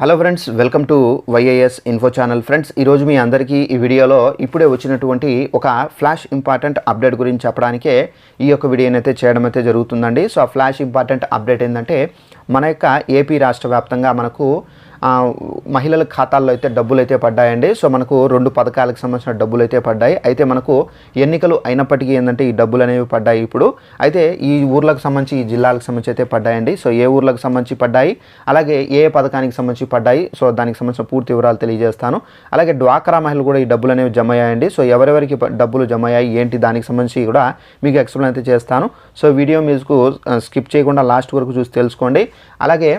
Hello friends, welcome to YIS info channel. Friends, ఈరోజు మీ అందరికీ ఈ వీడియోలో ఇప్పుడే వచ్చినటువంటి ఒక ఫ్లాష్ ఇంపార్టెంట్ అప్డేట్ గురించి చెప్పడానికే ఈ యొక్క వీడియోని అయితే చేయడం అయితే జరుగుతుందండి. సో ఆ ఫ్లాష్ ఇంపార్టెంట్ అప్డేట్ ఏంటంటే మన యొక్క ఏపీ రాష్ట్ర వ్యాప్తంగా మనకు మహిళల ఖాతాల్లో అయితే డబ్బులు అయితే పడ్డాయండి. సో మనకు 2 పథకాలకు సంబంధించిన డబ్బులు అయితే పడ్డాయి. అయితే మనకు ఎన్నికలు అయినప్పటికీ ఏంటంటే ఈ డబ్బులు అనేవి పడ్డాయి ఇప్పుడు. అయితే ఈ ఊర్లకు సంబంధించి ఈ జిల్లాలకు సంబంధించి అయితే పడ్డాయండి. సో ఏ ఊర్లకు సంబంధించి పడ్డాయి, అలాగే ఏ పథకానికి సంబంధించి పడ్డాయి, సో దానికి సంబంధించిన పూర్తి వివరాలు తెలియజేస్తాను. అలాగే డ్వాక్రా మహిళలు కూడా ఈ డబ్బులు అనేవి జమ అయ్యాయండి. సో ఎవరెవరికి డబ్బులు జమ అయ్యాయి ఏంటి దానికి సంబంధించి కూడా మీకు ఎక్స్ప్లెయిన్ అయితే చేస్తాను. సో వీడియో మీకు స్కిప్ చేయకుండా లాస్ట్ వరకు చూసి తెలుసుకోండి. అలాగే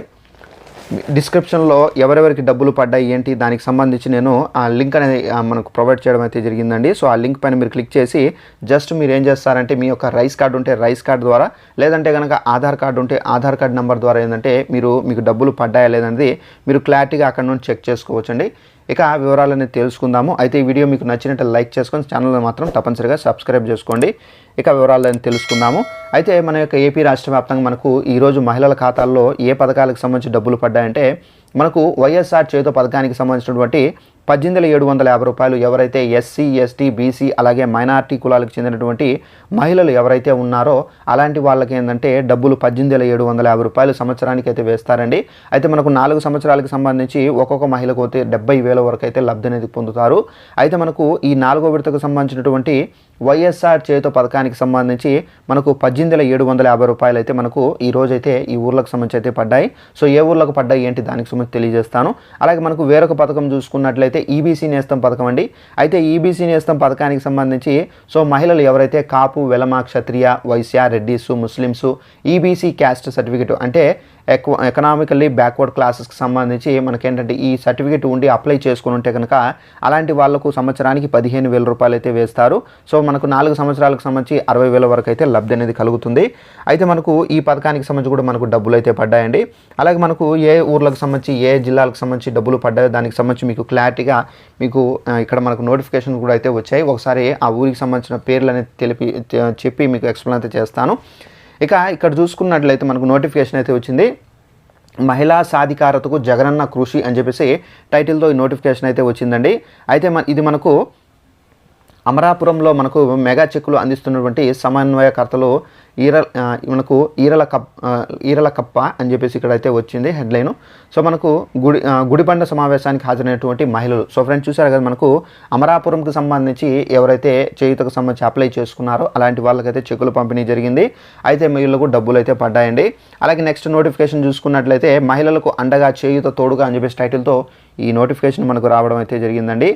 డిస్క్రిప్షన్లో ఎవరెవరికి డబ్బులు పడ్డాయి ఏంటి దానికి సంబంధించి నేను ఆ లింక్ అనేది మనకు ప్రొవైడ్ చేయడం అయితే జరిగిందండి. సో ఆ లింక్ పైన మీరు క్లిక్ చేసి జస్ట్ మీరు ఏం చేస్తారంటే మీ యొక్క రైస్ కార్డు ఉంటే రైస్ కార్డు ద్వారా, లేదంటే కనుక ఆధార్ కార్డు ఉంటే ఆధార్ కార్డు నెంబర్ ద్వారా ఏంటంటే మీకు డబ్బులు పడ్డాయా లేదనేది మీరు క్లారిటీగా అక్కడ నుంచి చెక్ చేసుకోవచ్చండి. ఇక వివరాలన్నీ తెలుసుకుందాము. అయితే ఈ వీడియో మీకు నచ్చినట్టు లైక్ చేసుకొని ఛానల్ని మాత్రం తప్పనిసరిగా సబ్స్క్రైబ్ చేసుకోండి. ఇక వివరాలను తెలుసుకుందాము. అయితే మన యొక్క ఏపీ రాష్ట్ర వ్యాప్తంగా మనకు ఈరోజు మహిళల ఖాతాల్లో ఏ పథకాలకు సంబంధించి డబ్బులు పడ్డాయంటే మనకు వైఎస్ఆర్ చేయూత పథకానికి సంబంధించినటువంటి 18,750 రూపాయలు ఎవరైతే ఎస్సీ, ఎస్టీ, బీసీ అలాగే మైనారిటీ కులాలకు చెందినటువంటి మహిళలు ఎవరైతే ఉన్నారో అలాంటి వాళ్ళకి ఏంటంటే డబ్బులు 18,750 రూపాయలు సంవత్సరానికి అయితే వేస్తారండి. అయితే మనకు 4 సంవత్సరాలకు సంబంధించి ఒక్కొక్క మహిళకు అయితే 70,000 వరకు అయితే లబ్ధి అనేది పొందుతారు. అయితే మనకు ఈ 4వ విడతకు సంబంధించినటువంటి వైఎస్ఆర్ చేయూత పథకానికి సంబంధించి మనకు 18,750 రూపాయలు అయితే మనకు ఈ రోజైతే ఈ ఊర్లకు సంబంధించి అయితే పడ్డాయి. సో ఏ ఊర్లకు పడ్డాయి ఏంటి దానికి సంబంధించి తెలియజేస్తాను. అలాగే మనకు వేరొక పథకం చూసుకున్నట్లయితే ఈబీసీ నేస్తం పథకం అండి. అయితే ఈబీసీ నేస్తం పథకానికి సంబంధించి సో మహిళలు ఎవరైతే Kapu, Velama, Kshatriya, Vaishya, Reddys, Muslims EBC caste certificate అంటే ఎకనామికల్లీ బ్యాక్వర్డ్ క్లాసెస్కి సంబంధించి మనకేంటంటే ఈ సర్టిఫికేట్ ఉండి అప్లై చేసుకుని ఉంటే కనుక అలాంటి వాళ్లకు సంవత్సరానికి 15,000 రూపాయలు అయితే వేస్తారు. సో మనకు 4 సంవత్సరాలకు సంబంధించి 60,000 వరకు అయితే లబ్ధి అనేది కలుగుతుంది. అయితే మనకు ఈ పథకానికి సంబంధించి కూడా మనకు డబ్బులు అయితే పడ్డాయండి. అలాగే మనకు ఏ ఊర్లకు సంబంధించి ఏ జిల్లాలకు సంబంధించి డబ్బులు పడ్డాయో దానికి సంబంధించి మీకు క్లారిటీగా మీకు ఇక్కడ మనకు నోటిఫికేషన్ కూడా అయితే వచ్చాయి. ఒకసారి ఆ ఊరికి సంబంధించిన పేర్లు అనేది చెప్పి మీకు ఎక్స్ప్లెయిన్ అయితే చేస్తాను. ఇక ఇక్కడ చూసుకున్నట్లయితే మనకు నోటిఫికేషన్ అయితే వచ్చింది. మహిళా సాధికారతకు జగనన్న కృషి అని చెప్పేసి టైటిల్తో ఈ నోటిఫికేషన్ అయితే వచ్చిందండి. అయితే ఇది మనకు అమరాపురంలో మనకు మెగా చెక్కులు అందిస్తున్నటువంటి సమన్వయకర్తలు మనకు ఈరల కప్ప అని చెప్పేసి ఇక్కడైతే వచ్చింది హెడ్లైను. సో మనకు గుడిబండ సమావేశానికి హాజరైనటువంటి మహిళలు. సో ఫ్రెండ్స్ చూసారు కదా, మనకు అమరాపురంకి సంబంధించి ఎవరైతే చేయూతకు సంబంధించి అప్లై చేసుకున్నారో అలాంటి వాళ్ళకైతే చెక్కులు పంపిణీ జరిగింది. అయితే మహిళలకు డబ్బులు అయితే పడ్డాయండి. అలాగే నెక్స్ట్ నోటిఫికేషన్ చూసుకున్నట్లయితే మహిళలకు అండగా చేయూత తోడుగా అని చెప్పేసి టైటిల్తో ఈ నోటిఫికేషన్ మనకు రావడం అయితే జరిగిందండి.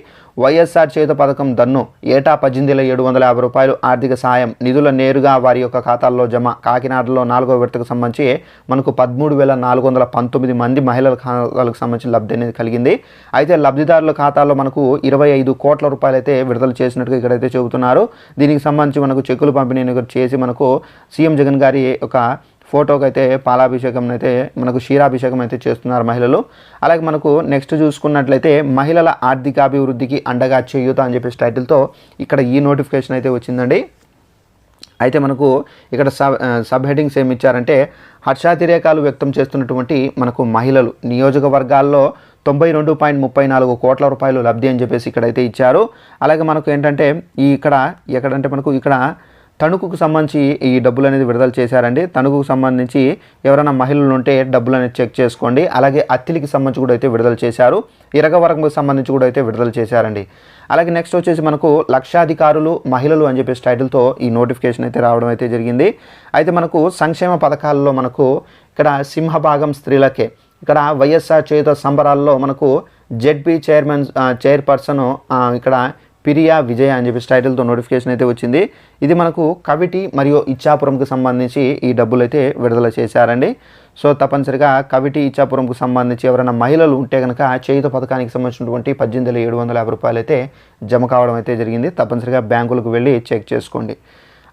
వైఎస్ఆర్ చేయూత పథకం దన్ను ఏటా 18,750 రూపాయలు ఆర్థిక సాయం నిధుల నేరుగా వారి యొక్క ఖాతాల్లో జమ. కాకినాడలో 4వ విడతకు సంబంధించి మనకు 13,419 మంది మహిళల ఖాతాలకు సంబంధించి లబ్ధి అనేది కలిగింది. అయితే లబ్ధిదారుల ఖాతాల్లో మనకు 25 కోట్ల రూపాయలు అయితే విడుదల చేసినట్టుగా ఇక్కడైతే చెబుతున్నారు. దీనికి సంబంధించి మనకు చెక్కులు పంపిణీ చేసి మనకు సీఎం జగన్ గారి ఒక ఫోటోకి అయితే పాలాభిషేకం అయితే మనకు క్షీరాభిషేకం అయితే చేస్తున్నారు మహిళలు. అలాగే మనకు నెక్స్ట్ చూసుకున్నట్లయితే మహిళల ఆర్థికాభివృద్ధికి అండగా చేయూత అని చెప్పేసి టైటిల్తో ఇక్కడ ఈ నోటిఫికేషన్ అయితే వచ్చిందండి. అయితే మనకు ఇక్కడ సబ్ హెడ్డింగ్స్ ఏమి ఇచ్చారంటే హర్షాతిరేకాలు వ్యక్తం చేస్తున్నటువంటి మనకు మహిళలు నియోజకవర్గాల్లో 92.34 కోట్ల రూపాయలు లబ్ధి అని చెప్పేసి ఇక్కడైతే ఇచ్చారు. అలాగే మనకు ఏంటంటే ఎక్కడంటే మనకు ఇక్కడ తణుకుకు సంబంధించి ఈ డబ్బులు అనేది విడుదల చేశారండి. తణుకుకు సంబంధించి ఎవరైనా మహిళలు ఉంటే డబ్బులు అనేది చెక్ చేసుకోండి. అలాగే అత్తిలికి సంబంధించి కూడా అయితే విడుదల చేశారు. ఇరగవరంకు సంబంధించి కూడా అయితే విడుదల చేశారండి. అలాగే నెక్స్ట్ వచ్చేసి మనకు లక్షాధికారులు మహిళలు అని చెప్పేసి టైటిల్తో ఈ నోటిఫికేషన్ అయితే రావడం అయితే జరిగింది. అయితే మనకు సంక్షేమ పథకాల్లో మనకు ఇక్కడ సింహభాగం స్త్రీలకే. ఇక్కడ వైఎస్ఆర్ చేయూత సంబరాల్లో మనకు జెడ్పీ చైర్పర్సన్ ఇక్కడ పిరియా విజయ అని చెప్పేసి టైటిల్తో నోటిఫికేషన్ అయితే వచ్చింది. ఇది మనకు కవిటి మరియు ఇచ్చాపురంకు సంబంధించి ఈ డబ్బులు అయితే విడుదల చేశారండి. సో తప్పనిసరిగా కవిటి, ఇచ్చాపురంకు సంబంధించి ఎవరైనా మహిళలు ఉంటే కనుక చేయూత పథకానికి సంబంధించినటువంటి 18,750 రూపాయలు అయితే జమ కావడం అయితే జరిగింది. తప్పనిసరిగా బ్యాంకులకు వెళ్ళి చెక్ చేసుకోండి.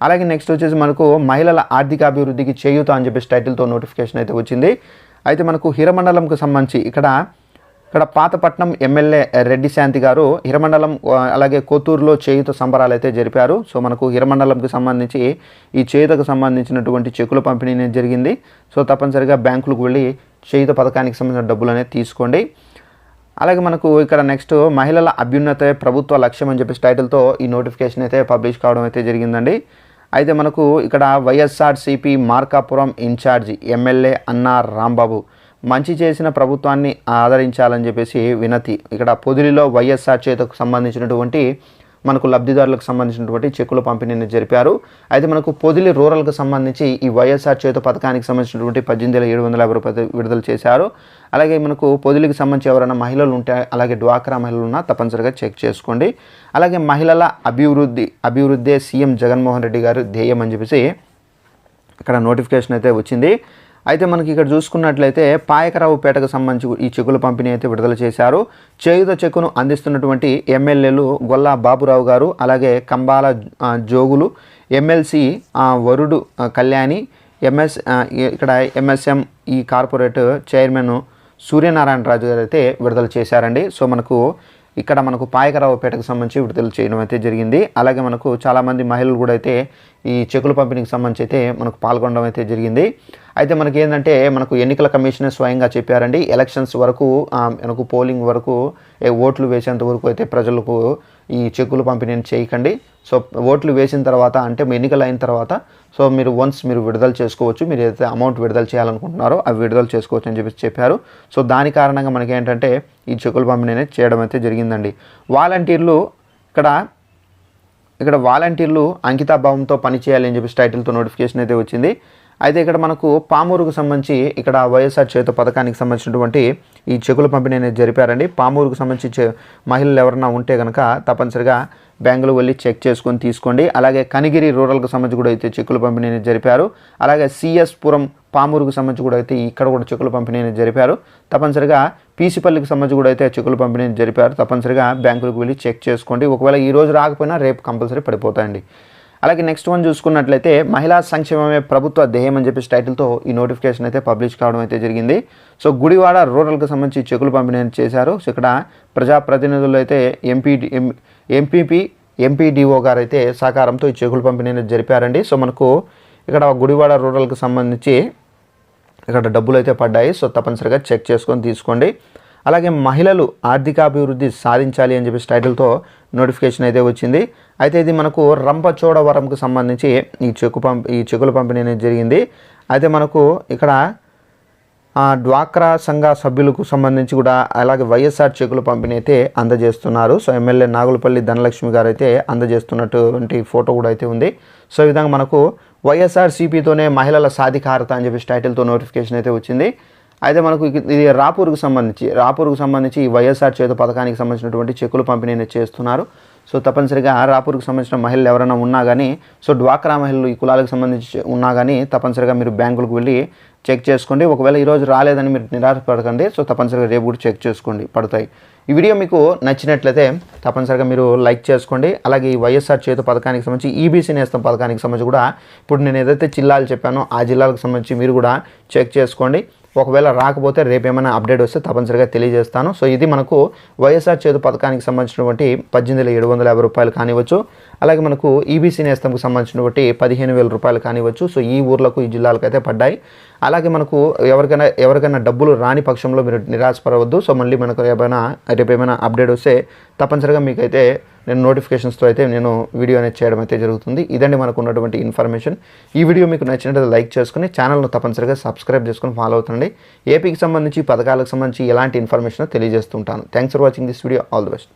అలాగే నెక్స్ట్ వచ్చేసి మనకు మహిళల ఆర్థికాభివృద్ధికి చేయూత అని చెప్పేసి టైటిల్తో నోటిఫికేషన్ అయితే వచ్చింది. అయితే మనకు హిరమండలంకు సంబంధించి ఇక్కడ పాతపట్నం ఎమ్మెల్యే రెడ్డి శాంతి గారు హిరమండలం అలాగే కొత్తూరులో చేయూత సంబరాలు అయితే జరిపారు. సో మనకు హిరమండలంకి సంబంధించి ఈ చేయూతకు సంబంధించినటువంటి చెక్కుల పంపిణీ జరిగింది. సో తప్పనిసరిగా బ్యాంకులకు వెళ్ళి చేయూత పథకానికి సంబంధించిన డబ్బులు అనేది తీసుకోండి. అలాగే మనకు ఇక్కడ నెక్స్ట్ మహిళల అభ్యున్నతే ప్రభుత్వ లక్ష్యం అని చెప్పేసి టైటిల్తో ఈ నోటిఫికేషన్ అయితే పబ్లిష్ కావడం అయితే జరిగిందండి. అయితే మనకు ఇక్కడ వైఎస్ఆర్సీపీ మార్కాపురం ఇన్ఛార్జి ఎమ్మెల్యే అన్నా రాంబాబు మంచి చేసిన ప్రభుత్వాన్ని ఆదరించాలని చెప్పేసి వినతి. ఇక్కడ పొదిలిలో వైఎస్ఆర్ చేతకు సంబంధించినటువంటి మనకు లబ్ధిదారులకు సంబంధించినటువంటి చెక్కుల పంపిణీని జరిపారు. అయితే మనకు పొదిలి రూరల్కి సంబంధించి ఈ వైఎస్ఆర్ చేత పథకానికి సంబంధించినటువంటి 18,750 రూపాయలు విడుదల చేశారు. అలాగే మనకు పొదిలికి సంబంధించి ఎవరైనా మహిళలు ఉంటే అలాగే డ్వాక్రా మహిళలు ఉన్నా తప్పనిసరిగా చెక్ చేసుకోండి. అలాగే మహిళల అభివృద్ధి సీఎం జగన్మోహన్ రెడ్డి గారు ధ్యేయం అని చెప్పేసి ఇక్కడ నోటిఫికేషన్ అయితే వచ్చింది. అయితే మనకి ఇక్కడ చూసుకున్నట్లయితే పాయకరావుపేటకు సంబంధించి ఈ చెక్కుల పంపిణీ అయితే విడుదల చేశారు. చేయూత చెక్కును అందిస్తున్నటువంటి ఎమ్మెల్యేలు గొల్లా బాబురావు గారు, అలాగే కంబాల జోగులు, ఎమ్మెల్సీ వరుడు కళ్యాణి, ఇక్కడ ఎంఎస్ఎం ఈ కార్పొరేట్ చైర్మన్ సూర్యనారాయణ రాజు గారు అయితే విడుదల చేశారండి. సో ఇక్కడ మనకు పాయకరావుపేటకు సంబంధించి విడుదల చేయడం అయితే జరిగింది. అలాగే మనకు చాలామంది మహిళలు కూడా అయితే ఈ చెక్కుల పంపిణీకి సంబంధించి అయితే మనకు పాల్గొనడం అయితే జరిగింది. అయితే మనకి ఏంటంటే మనకు ఎన్నికల కమిషనర్ స్వయంగా చెప్పారండి, ఎలక్షన్స్ వరకు మనకు పోలింగ్ వరకు ఓట్లు వేసేంత వరకు అయితే ప్రజలకు ఈ చెక్కుల పంపిణీని చేయకండి. సో ఓట్లు వేసిన తర్వాత అంటే ఎన్నికలు అయిన తర్వాత సో మీరు మీరు విడుదల చేసుకోవచ్చు, మీరు ఏదైతే అమౌంట్ విడుదల చేయాలనుకుంటున్నారో అవి విడుదల చేసుకోవచ్చు అని చెప్పారు. సో దాని కారణంగా మనకి ఏంటంటే ఈ చెక్కుల పంపిణీ అనేది చేయడం అయితే జరిగిందండి. వాలంటీర్లు ఇక్కడ వాలంటీర్లు అంకితాభావంతో పనిచేయాలని చెప్పి టైటిల్తో నోటిఫికేషన్ అయితే వచ్చింది. అయితే ఇక్కడ మనకు పామూరుకు సంబంధించి ఇక్కడ వైఎస్ఆర్ చేత పథకానికి సంబంధించినటువంటి ఈ చెక్కుల పంపిణీ అనేది జరిపారండి. పామూరుకు సంబంధించి మహిళలు ఎవరైనా ఉంటే కనుక తప్పనిసరిగా బ్యాంకులు వెళ్ళి చెక్ చేసుకొని తీసుకోండి. అలాగే కనిగిరి రూరల్కి సంబంధించి కూడా అయితే చెక్కుల పంపిణీ అనేది జరిపారు. అలాగే సిఎస్ పురం పామూరుకు సంబంధించి కూడా అయితే ఇక్కడ కూడా చెక్కుల పంపిణీ అనేది జరిపారు. తప్పనిసరిగా పీసిపల్లికి సంబంధించి కూడా అయితే చెక్కుల పంపిణీ జరిపారు. తప్పనిసరిగా బ్యాంకులకు వెళ్ళి చెక్ చేసుకోండి. ఒకవేళ ఈ రోజు రాకపోయినా రేపు కంపల్సరీ పడిపోతాయండి. అలాగే నెక్స్ట్ వన్ చూసుకున్నట్లయితే మహిళా సంక్షేమమే ప్రభుత్వ ధ్యేయం అని చెప్పేసి టైటిల్తో ఈ నోటిఫికేషన్ అయితే పబ్లిష్ కావడం అయితే జరిగింది. సో గుడివాడ రూరల్కి సంబంధించి చెక్కుల పంపిణీ చేశారు. సో ఇక్కడ ప్రజాప్రతినిధులు అయితే ఎంపీడీఓ గారు అయితే సహకారంతో ఈ చెక్కుల పంపిణీ జరిపారండి. సో మనకు ఇక్కడ గుడివాడ రూరల్కి సంబంధించి ఇక్కడ డబ్బులు అయితే పడ్డాయి. సో తప్పనిసరిగా చెక్ చేసుకొని తీసుకోండి. అలాగే మహిళలు ఆర్థికాభివృద్ధి సాధించాలి అని చెప్పేసి టైటిల్తో నోటిఫికేషన్ అయితే వచ్చింది. అయితే ఇది మనకు రంపచోడవరంకు సంబంధించి ఈ చెక్కుల పంపిణీ అనేది జరిగింది. అయితే మనకు ఇక్కడ డ్వాక్రా సంఘ సభ్యులకు సంబంధించి కూడా అలాగే వైఎస్ఆర్ చెక్కుల పంపిణీ అయితే అందజేస్తున్నారు. సో ఎమ్మెల్యే నాగులపల్లి ధనలక్ష్మి గారు అయితే అందజేస్తున్నటువంటి ఫోటో కూడా అయితే ఉంది. సో ఈ విధంగా మనకు వైఎస్ఆర్సీపీతోనే మహిళల సాధికారత అని చెప్పేసి టైటిల్తో నోటిఫికేషన్ అయితే వచ్చింది. అయితే మనకు ఇది రాపూర్కు సంబంధించి ఈ వైఎస్ఆర్ చేత పథకానికి సంబంధించినటువంటి చెక్కుల పంపిణీ చేస్తున్నారు. సో తప్పనిసరిగా రాపూర్కు సంబంధించిన మహిళలు ఎవరైనా ఉన్నా కానీ సో డ్వాక్రా మహిళలు ఈ కులాలకు సంబంధించి ఉన్నా కానీ తప్పనిసరిగా మీరు బ్యాంకులకు వెళ్ళి చెక్ చేసుకోండి. ఒకవేళ ఈరోజు రాలేదని మీరు నిరాశపడకండి. సో తప్పనిసరిగా రేపు కూడా చెక్ చేసుకోండి, పడతాయి. ఈ వీడియో మీకు నచ్చినట్లయితే తప్పనిసరిగా మీరు లైక్ చేసుకోండి. అలాగే ఈ వైఎస్ఆర్ చేత పథకానికి సంబంధించి ఈబీసీ నేస్తం పథకానికి సంబంధించి కూడా ఇప్పుడు నేను ఏదైతే జిల్లాలు చెప్పానో ఆ జిల్లాలకు సంబంధించి మీరు కూడా చెక్ చేసుకోండి. ఒకవేళ రాకపోతే రేపు ఏమైనా అప్డేట్ వస్తే తప్పనిసరిగా తెలియజేస్తాను. సో ఇది మనకు వైఎస్ఆర్ చేదు పథకానికి సంబంధించినటువంటి 18,750 రూపాయలు కానివచ్చు. అలాగే మనకు ఈబీసీ నేస్తంకు సంబంధించినటువంటి 15,000 రూపాయలు కానివచ్చు. సో ఈ ఊర్లకు ఈ జిల్లాలకు అయితే పడ్డాయి. అలాగే మనకు ఎవరికైనా డబ్బులు రాని పక్షంలో మీరు నిరాశపడవద్దు. సో మళ్ళీ మనకు రేపు ఏమైనా అప్డేట్ వస్తే తప్పనిసరిగా మీకైతే నేను నోటిఫికేషన్స్తో అయితే నేను వీడియో అనేది చేయడం అయితే జరుగుతుంది. ఇదండి మనకు ఉన్నటువంటి ఇన్ఫర్మేషన్. ఈ వీడియో మీకు నచ్చినట్లయితే లైక్ చేసుకుని ఛానల్ను తప్పనిసరిగా సబ్స్క్రైబ్ చేసుకుని ఫాలో అవుతుండండి. ఏపీకి సంబంధించి పథకాలకు సంబంధించి ఎలాంటి ఇన్ఫర్మేషన్ తెలియజేస్తుంటాను. Thanks for watching this video. All the best.